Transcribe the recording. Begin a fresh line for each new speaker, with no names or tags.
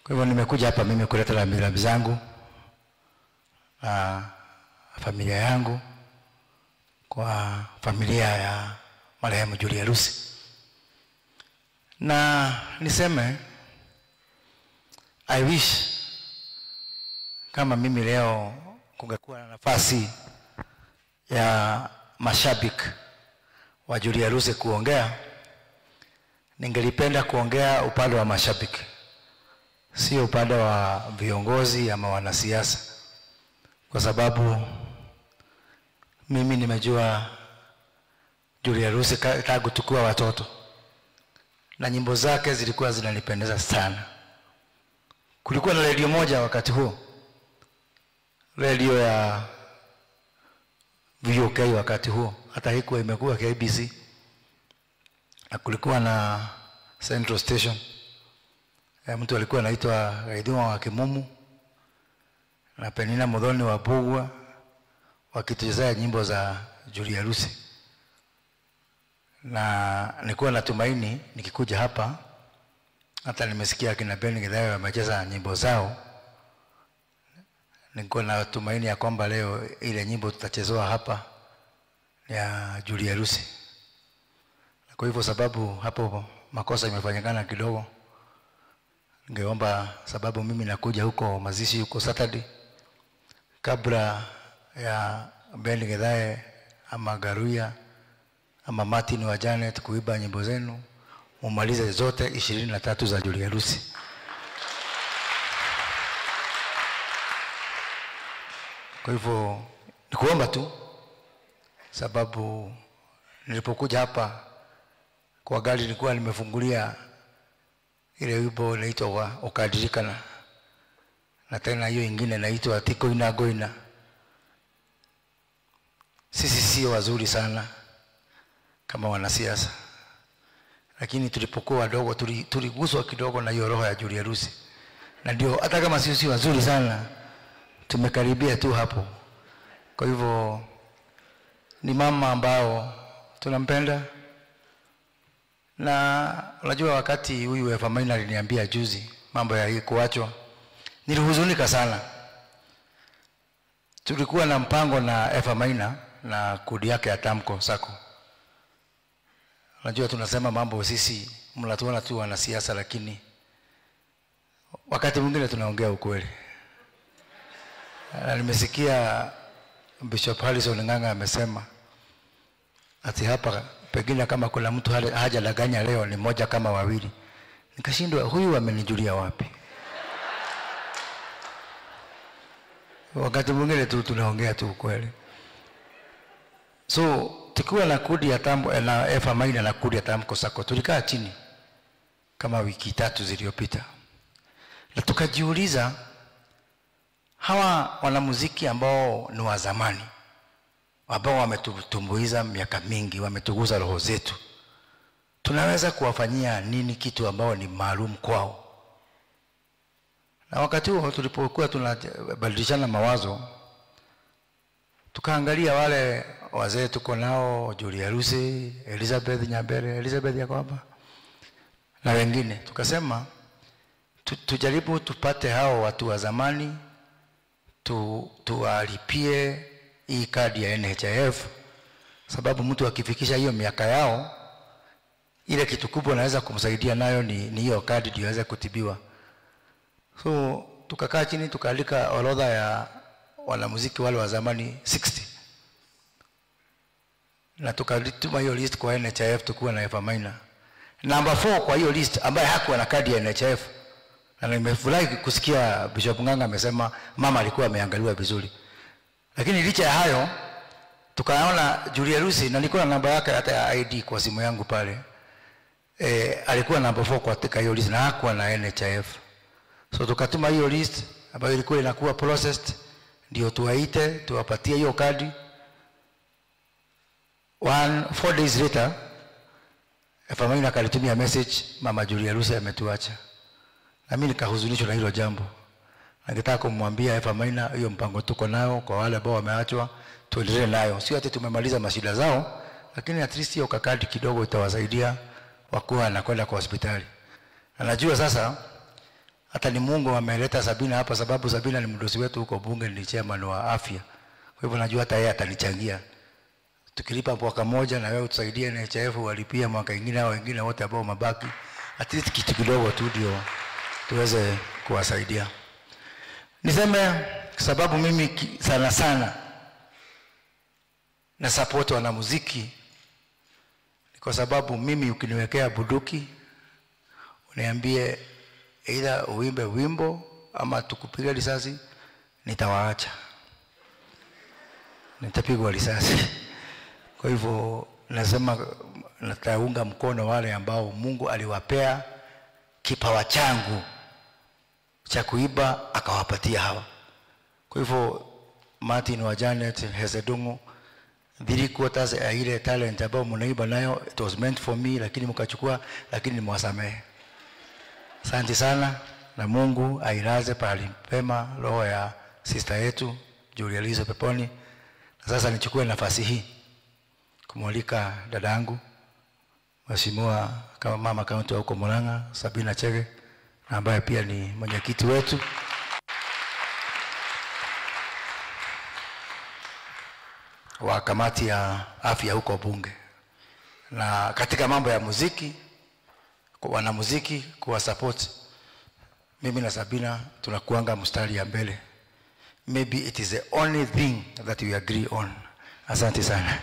Kwa hivyo nimekuja hapa mimi kuleta rambirambi zangu na familia yangu kwa familia ya marehemu Julia Rusi. Na niseme I wish kama mimi leo kungekuwa na nafasi ya mashabiki wa Julia Rusi kuongea, ningelipenda kuongea upande wa mashabiki, sio upande wa viongozi ama wanasiasa, kwa sababu mimi nimejua Julia Rusi tangu tukua watoto na nyimbo zake zilikuwa zinanipendeza sana. Kulikuwa na radio moja wakati huo, radio ya VOK wakati huo, hata haikuwa imekuwa KBC, na kulikuwa na Central Station. Mtu alikuwa anaitwa Gaiduma wa Kimumu na Penina Muthoni wa Bugwa wakituchezea nyimbo za Julia Rusi. Na nilikuwa natumaini nikikuja hapa, hata nimesikia kina Ben Githae wamecheza nyimbo zao, nilikuwa natumaini ya kwamba leo ile nyimbo tutachezewa hapa ya Julia Rusi. Kwa hivyo sababu hapo makosa imefanyikana kidogo, ningeomba, sababu mimi nakuja huko mazishi huko Saturday, kabla ya Ben Githae ama Garuya ama Martin wa Janet kuiba nyimbo zenu, mumalize zote 23 za Julia Rusi. Kwa hivyo nikuomba tu, sababu nilipokuja hapa kwa gari nilikuwa nimefungulia ile wimbo inaitwa Ukadirikana, na tena hiyo ingine inaitwa Tiko Ina Goina. Sisi sio wazuri sana kama wanasiasa, lakini tulipokuwa wadogo tuliguswa kidogo na hiyo roho ya Julia Rusi, na ndio hata kama sisi wazuri sana tumekaribia tu hapo. Kwa hivyo ni mama ambao tunampenda. Na unajua wakati huyu Eva Maina aliniambia juzi mambo ya hii kuachwa, nilihuzunika sana. Tulikuwa na mpango na Eva Maina na kudi yake ya Tamko Sako. Unajua tunasema mambo sisi mnatuona tu wanasiasa, lakini wakati mwingine tunaongea ukweli. Nimesikia Bishop Harrison Ng'ang'a amesema ati hapa pengine kama kuna mtu hajalaganya leo ni moja kama wawili. Nikashindwa huyu amenijulia wapi? Wakati mwingine tu tunaongea tu ukweli. So tukiwa na kudi ya Tambo na Eva Maina na kudi ya Tamko Sako, tulikaa chini kama wiki 3 zilizopita, na tukajiuliza hawa wanamuziki ambao ni wa zamani, ambao wametutumbuiza miaka mingi, wametuguza roho zetu, tunaweza kuwafanyia nini kitu ambao ni maalum kwao? Na wakati huo tulipokuwa tunabadilishana mawazo, tukaangalia wale wazee tuko nao, Julia Rusi, Elizabeth Nyambere, Elizabeth Yakwamba na wengine, tukasema tujaribu tupate hao watu wa zamani, tuwalipie hii kadi ya NHIF, sababu mtu akifikisha hiyo miaka yao, ile kitu kubwa naweza kumsaidia nayo ni hiyo kadi ndio aweze kutibiwa. So tukakaa chini tukaandika orodha ya wanamuziki wale wa zamani 60, na tukalituma hiyo list kwa NHIF. Tukuwa na Eva Maina number 4 kwa hiyo list ambaye hakuwa na kadi ya NHIF. Na nimefurahi kusikia Bishop Ng'ang'a amesema mama alikuwa ameangaliwa vizuri. Lakini licha ya hayo tukaona Julia Rusi, na nilikuwa na namba yake hata ya ID kwa simu yangu pale, alikuwa number 4 katika hiyo list na hakuwa na NHIF. So tukatuma hiyo list ambayo ilikuwa inakuwa processed, ndio tuwaite tuwapatie hiyo kadi. 4 days later Eva Maina akalitumia message, mama Julia Rusi ametuacha. Na mimi nikahuzunishwa na hilo jambo. Ningetaka kumwambia Eva Maina hiyo mpango tuko nao kwa wale ambao wameachwa, tuendelee nayo. Sio ati tumemaliza mashida zao, lakini at least hiyo kakadi kidogo itawasaidia wakuwa na kwenda kwa hospitali. Na najua sasa Hata ni Mungu ameleta Sabina hapa sababu Sabina ni mdosi wetu huko bunge, ni chairman wa afya. Kwa hivyo najua hata yeye atanichangia. Tukilipa mwaka moja na wewe utusaidie NHIF walipia mwaka mwingine au wengine wote ambao mabaki. At least kitu kidogo tu ndio tuweze kuwasaidia. Niseme sababu mimi sana sana na support wanamuziki kwa sababu mimi ukiniwekea bunduki uniambie either uimbe wimbo ama tukupiga risasi, nitawaacha, nitapigwa risasi. Kwa hivyo nasema nataunga mkono wale ambao Mungu aliwapea kipawa changu cha kuiba akawapatia hawa. Kwa hivyo Martin wa Janet Hezedungu, 3/4 ya ile talent ambayo mnaiba nayo, it was meant for me, lakini mkachukua, lakini nimwasamehe. Asante sana, na Mungu ailaze pahali pema roho ya sister yetu Julia Lizo peponi. Na sasa nichukue nafasi hii kumwalika dadangu Mheshimiwa kama mama kaunti huko Murang'a, Sabina Chege, ambaye pia ni mwenyekiti wetu wa kamati ya afya huko bunge. Na katika mambo ya muziki, kwa wanamuziki, kwa support, mimi na Sabina tunakuanga mstari ya mbele. Maybe it is the only thing that we agree on. Asante sana.